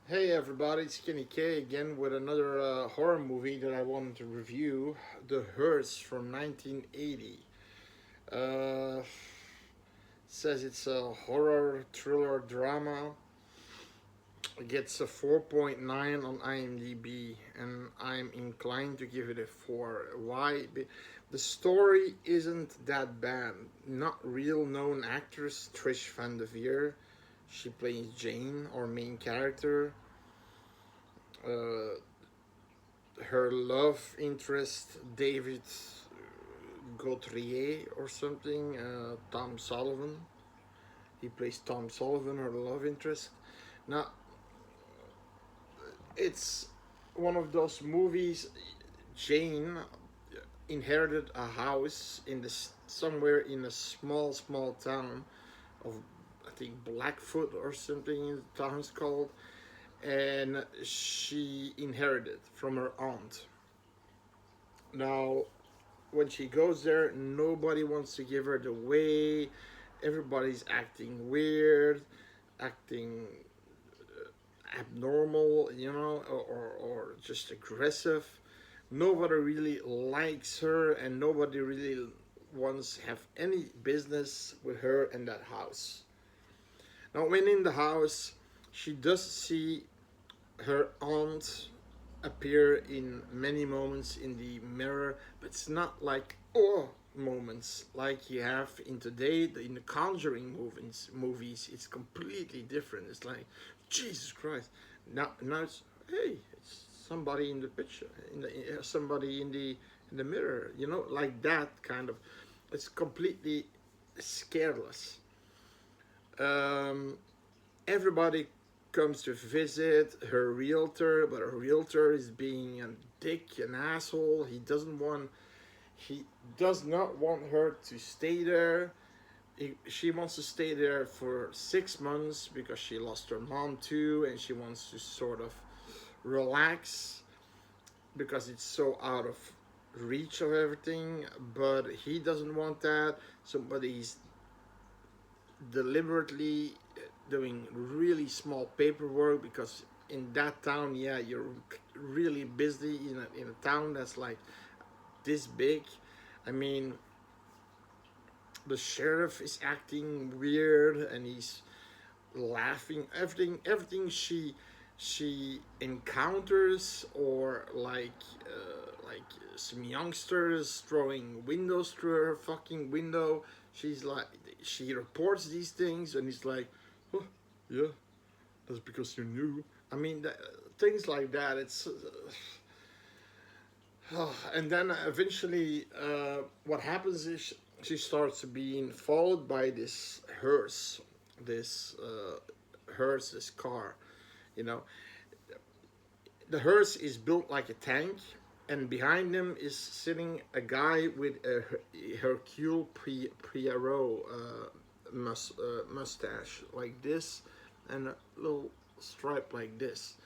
Hey everybody, it's Kenny K again with another horror movie that I wanted to review, The Hearse from 1980. Uh, says it's a horror thriller drama. It gets a 4.9 on IMDb, and I'm inclined to give it a 4. Why? The story isn't that bad. Not real known actress Trish Van Devere. She plays Jane, our main character. Uh, Her love interest David Gauthier or something, Tom Sullivan. He plays Tom Sullivan, her love interest. Now, it's one of those movies. Jane inherited a house in this somewhere in a small town of I think Blackfoot or something the town's called, and she inherited from her aunt. Now, when she goes there, nobody wants to give her the way. Everybody's acting weird, acting abnormal, or just aggressive. Nobody really likes her, and nobody really wants to have any business with her in that house. Now, when in the house, she does see her aunt appear in many moments in the mirror, but it's not like moments like you have in today in the Conjuring movies. It's completely different. It's like Jesus Christ. Now it's hey, it's somebody in the picture, somebody in the mirror. Like that kind of. It's completely scareless. Um, Everybody comes to visit her realtor, but her realtor is being a dick, an asshole. He does not want her to stay there. She wants to stay there for 6 months because she lost her mom too, and she wants to sort of relax because it's so out of reach of everything. But he doesn't want that. Somebody's deliberately doing really small paperwork because in that town, yeah, you're really busy in a town that's like this big. I mean, the sheriff is acting weird and he's laughing. Everything she encounters, or like some youngsters throwing windows through her fucking window. She's like, she reports these things, and he's like, oh, yeah, that's because you're new. I mean, things like that. It's and then eventually, what happens is she starts being followed by this hearse, this car. You know, the hearse is built like a tank, and behind him is sitting a guy with a Hercule Poirot mustache like this, and a little stripe like this.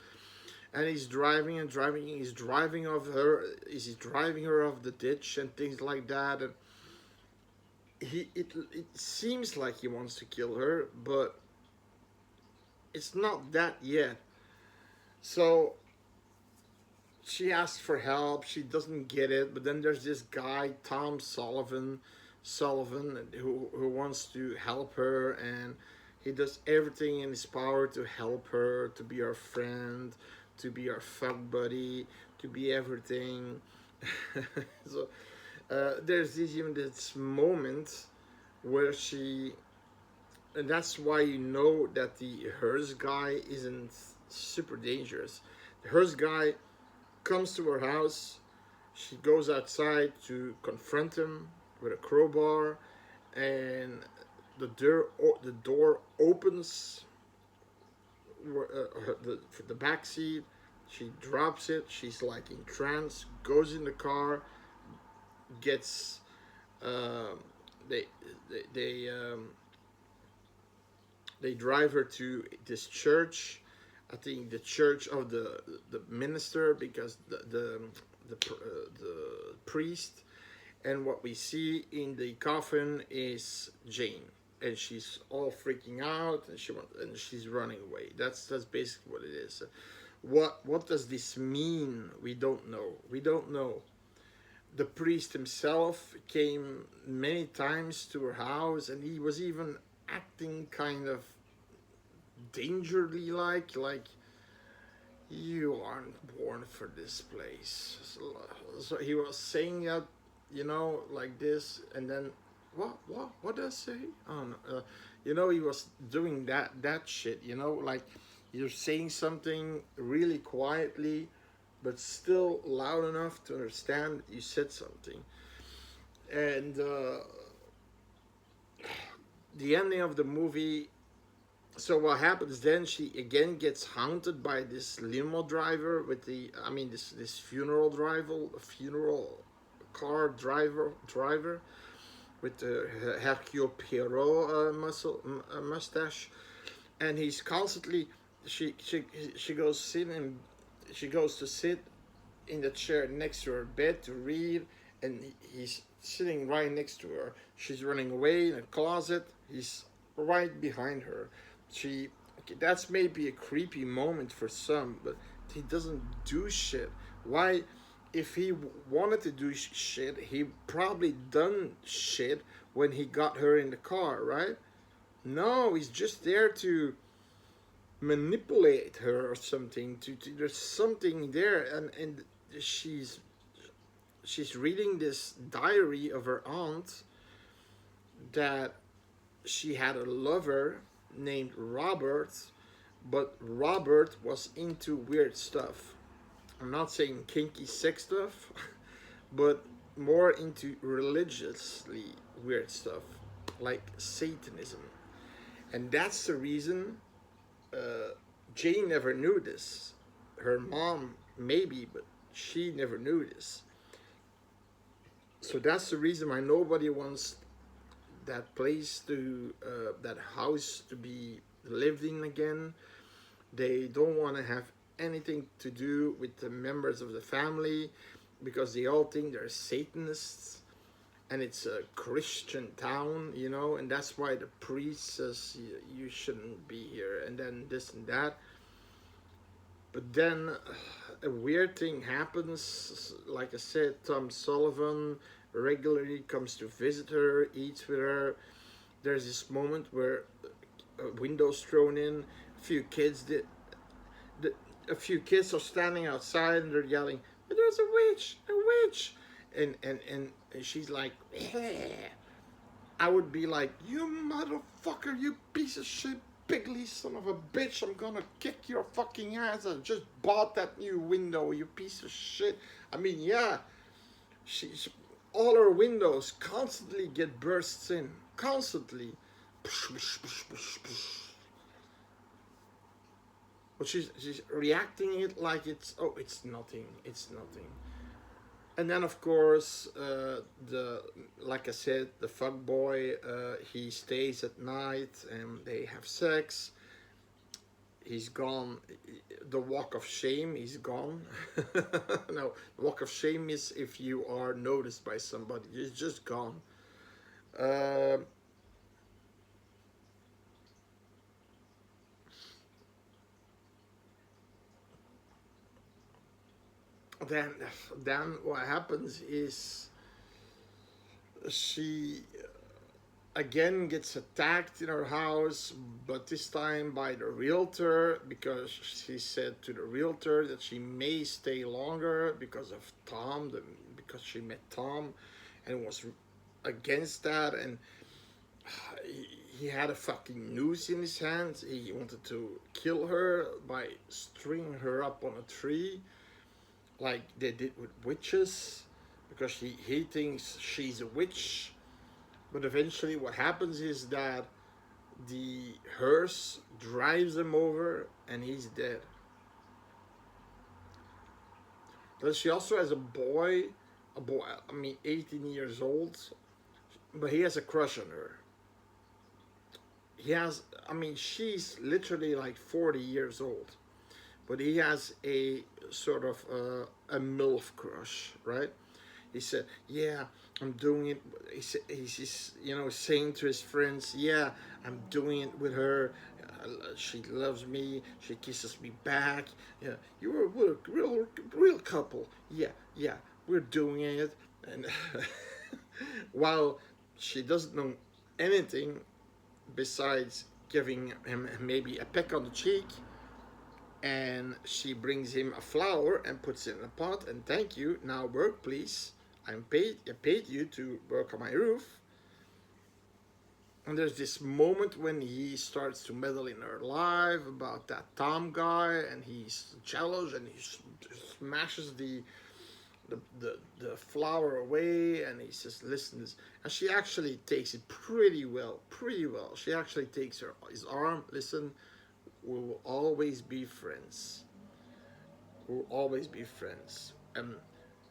And he's driving and driving. He's driving off her. He's driving her off the ditch and things like that. And it seems like he wants to kill her, but it's not that yet. So she asks for help. She doesn't get it. But then there's this guy, Tom Sullivan, who wants to help her, and he does everything in his power to help her, to be her friend, to be her fuck buddy, to be everything. So there's this moment where she, and that's why you know that the hearse guy isn't super dangerous. The hearse guy comes to her house. She goes outside to confront him with a crowbar, and the door opens. The back seat. She drops it. She's like in trance. Goes in the car. Gets uh, they they drive her to this church. I think the church of the minister, because the priest. And what we see in the coffin is Jane. and she's all freaking out, and she's running away. That's basically what it is. What does this mean? We don't know. We don't know. The priest himself came many times to her house, and he was even acting kind of dangerously, like you aren't born for this place. So he was saying that, like this, and then what did I say? Oh no, he was doing that shit. Like you're saying something really quietly, but still loud enough to understand you said something. And the ending of the movie. So what happens then? She again gets haunted by this limo driver with this funeral car driver with the Hercule Poirot mustache, and he's constantly she goes she goes to sit in the chair next to her bed to read, and he's sitting right next to her. She's running away in a closet. He's right behind her. Okay, that's maybe a creepy moment for some, but he doesn't do shit. Why? If he wanted to do shit, he probably done shit when he got her in the car, right? No, he's just there to manipulate her or something. There's something there, and she's reading this diary of her aunt that she had a lover named Robert, but Robert was into weird stuff. I'm not saying kinky sex stuff, but more into religiously weird stuff, like Satanism. And that's the reason Jane never knew this. Her mom, maybe, but she never knew this. So that's the reason why nobody wants that place that house to be lived in again. They don't want to have anything to do with the members of the family because they all think they're Satanists, and it's a Christian town, and that's why the priest says you shouldn't be here, and then this and that. But then a weird thing happens. Like I said, Tom Sullivan regularly comes to visit her, eats with her. There's this moment where a window's thrown in. A few kids are standing outside and they're yelling, "There's a witch, a witch!" And she's like, "Eh." I would be like, "You motherfucker, you piece of shit, Piggly son of a bitch, I'm gonna kick your fucking ass. I just bought that new window, you piece of shit." I mean, yeah, she's all her windows constantly get bursts in, constantly. But she's reacting it like it's nothing, it's nothing. And then of course like I said, the fuck boy, he stays at night and they have sex. He's gone. The walk of shame, he's gone. No, the walk of shame is if you are noticed by somebody. He's just gone. Then what happens is she again gets attacked in her house, but this time by the realtor, because she said to the realtor that she may stay longer because of Tom, because she met Tom and was against that, and he had a fucking noose in his hands. He wanted to kill her by stringing her up on a tree like they did with witches, because he thinks she's a witch. But eventually what happens is that the hearse drives him over and he's dead. But she also has a boy, 18 years old, but he has a crush on her. She's literally like 40 years old, but he has a sort of a MILF crush, right? He said, "Yeah, I'm doing it." He's saying to his friends, "Yeah, I'm doing it with her. She loves me. She kisses me back. Yeah, we're a real couple. Yeah, yeah, we're doing it." And while she doesn't know anything besides giving him maybe a peck on the cheek, and she brings him a flower and puts it in a pot, and thank you, now work please. I paid you to work on my roof. And there's this moment when he starts to meddle in her life about that Tom guy, and he's jealous, and he smashes the flower away, and he says, "Listen," and she actually takes it pretty well, pretty well. She actually takes his arm. "Listen, we will always be friends. We'll always be friends." And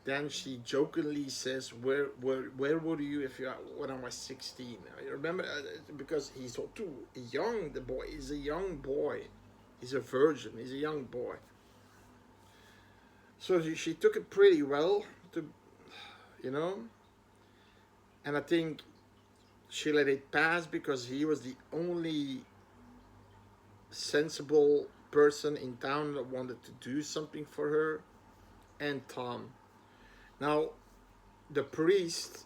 then she jokingly says, "Where were you if you when I was 16?" I remember, because he's so too young. The boy is a young boy. He's a virgin. He's a young boy. So she took it pretty well, to you know, and I think she let it pass because he was the only sensible person in town that wanted to do something for her, and Tom. Now, the priest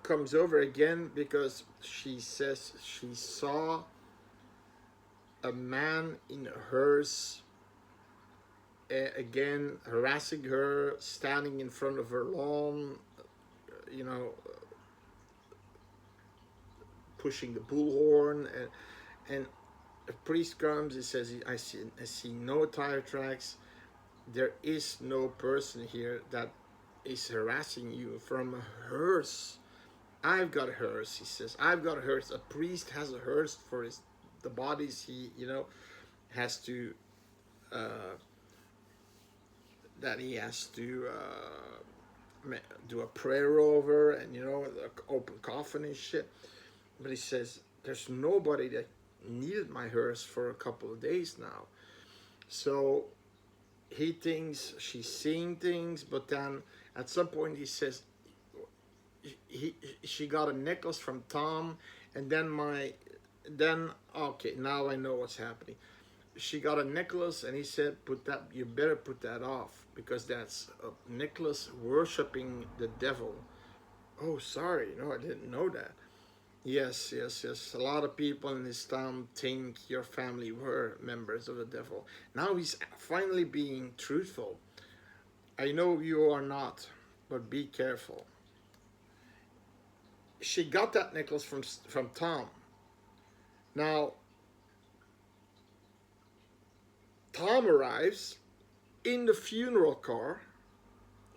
comes over again because she says she saw a man in a hearse, again harassing her, standing in front of her lawn, you know, pushing the bullhorn, and a priest comes. He says, I see no tire tracks. There is no person here that is harassing you from a hearse. I've got a hearse," he says. "I've got a hearse. A priest has a hearse for the bodies he, has to, uh, that he has to do a prayer over, and, open coffin and shit." But he says, "There's nobody that needed my hearse for a couple of days now." So he thinks she's seeing things, but then at some point he says, she got a necklace from Tom, and then okay, now I know what's happening. She got a necklace, and he said, you better put that off, because that's a necklace worshiping the devil." "Oh, sorry, no, I didn't know that." "Yes, yes, yes. A lot of people in this town think your family were members of the devil." Now he's finally being truthful. "I know you are not, but be careful." She got that necklace from Tom. Now, Tom arrives in the funeral car,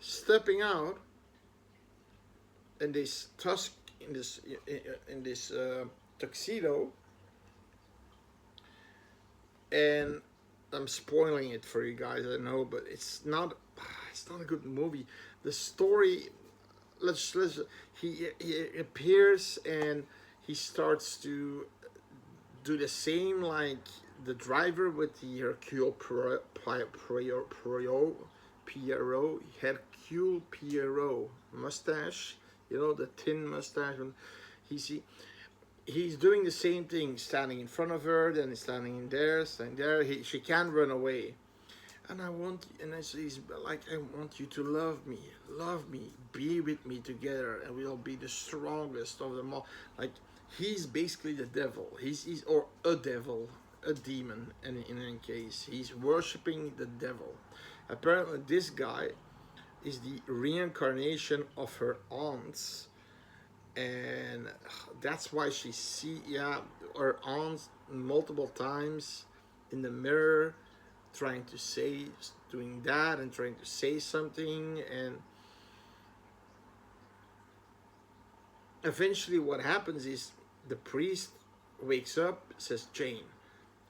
stepping out in this tuxedo, and I'm spoiling it for you guys, I know, but it's not a good movie. The story, let's he appears, and he starts to do the same like the driver with the Hercule Poirot mustache, the thin mustache. And he's doing the same thing, standing in front of her, then he's standing there. She can't run away. "And he's like, I want you to love me, be with me together, and we'll be the strongest of them all." Like, he's basically the devil. He's or a devil, a demon. And in any case, he's worshiping the devil. Apparently, this guy is the reincarnation of her aunts, and that's why she her aunts multiple times in the mirror, trying to say, doing that, and trying to say something. And eventually what happens is the priest wakes up, says, "Jane."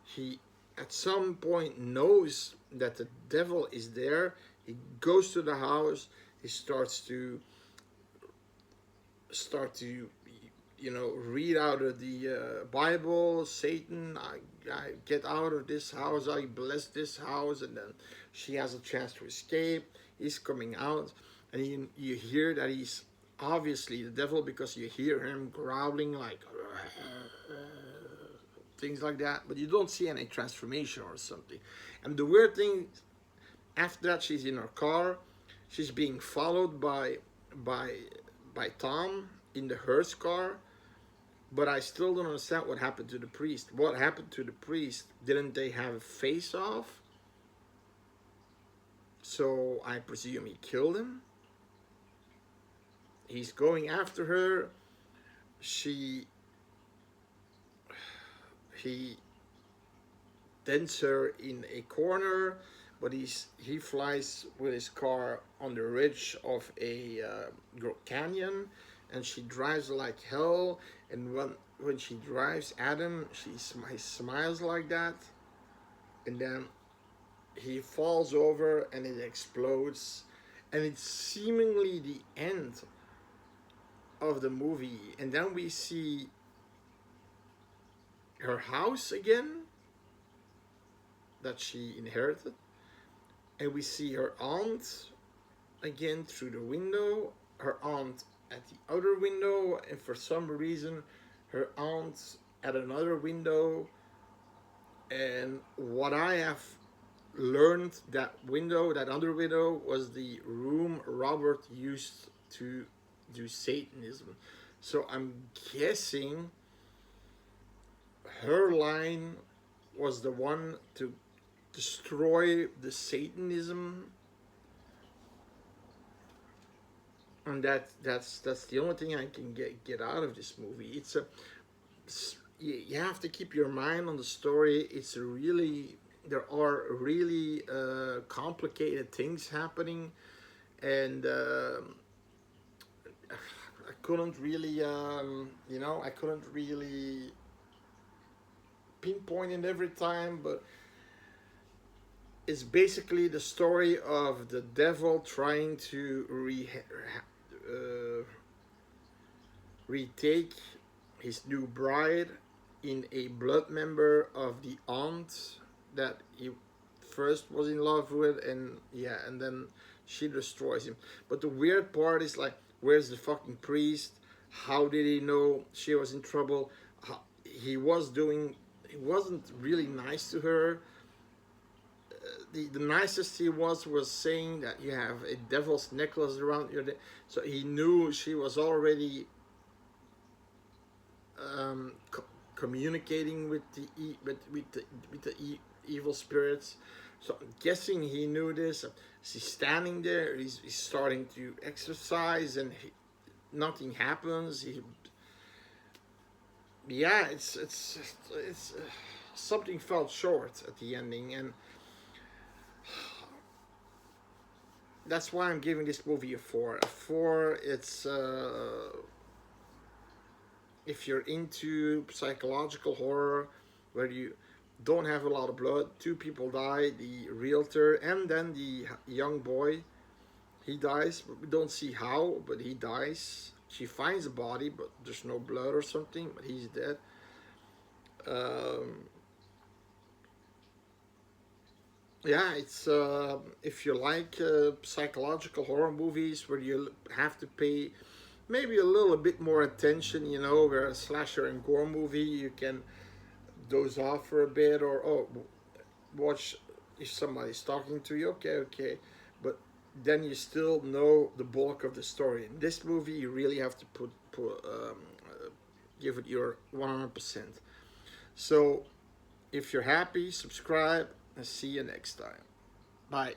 He at some point knows that the devil is there. He goes to the house. He starts to read out of the Bible. "Satan, I get out of this house. I bless this house." And then she has a chance to escape. he's coming out, and you hear that he's obviously the devil because you hear him growling like things like that, but you don't see any transformation or something. And the weird thing, after that, she's in her car, she's being followed by by Tom in the hearse car, but I still don't understand what happened to the priest. What happened to the priest? Didn't they have a face off? So I presume he killed him. He's going after her. She he dents her in a corner, but he flies with his car on the ridge of a canyon, and she drives like hell. And when she drives at him, he smiles like that, and then he falls over and it explodes, and it's seemingly the end of the movie. And then we see her house again that she inherited, and we see her aunt again through the window, her aunt at the other window, and for some reason her aunt at another window. And what I have learned, that other window, was the room Robert used to do Satanism. So I'm guessing her line was the one to destroy the Satanism, and that's the only thing I can get out of this movie. You have to keep your mind on the story. There are really complicated things happening, and I couldn't really I couldn't really pinpoint it every time, but it's basically the story of the devil trying to retake his new bride in a blood member of the aunt that he first was in love with, and then she destroys him. But the weird part is, like, where's the fucking priest? How did he know she was in trouble? He wasn't really nice to her. The nicest he was saying that you have a devil's necklace around your neck. So he knew she was already communicating with the evil spirits. So I'm guessing he knew this. She's standing there. He's starting to exercise, and nothing happens. It's something felt short at the ending, and that's why I'm giving this movie a 4. A 4. It's if you're into psychological horror, where you don't have a lot of blood, 2 people die, the realtor and then the young boy. He dies, but we don't see how, but he dies. She finds a body, but there's no blood or something, but he's dead. It's if you like psychological horror movies where you have to pay maybe a little bit more attention, where a slasher and gore movie you can doze off for a bit, or watch if somebody's talking to you. Okay, but then you still know the bulk of the story. In this movie, you really have to give it your 100%. So if you're happy, subscribe, and see you next time. Bye.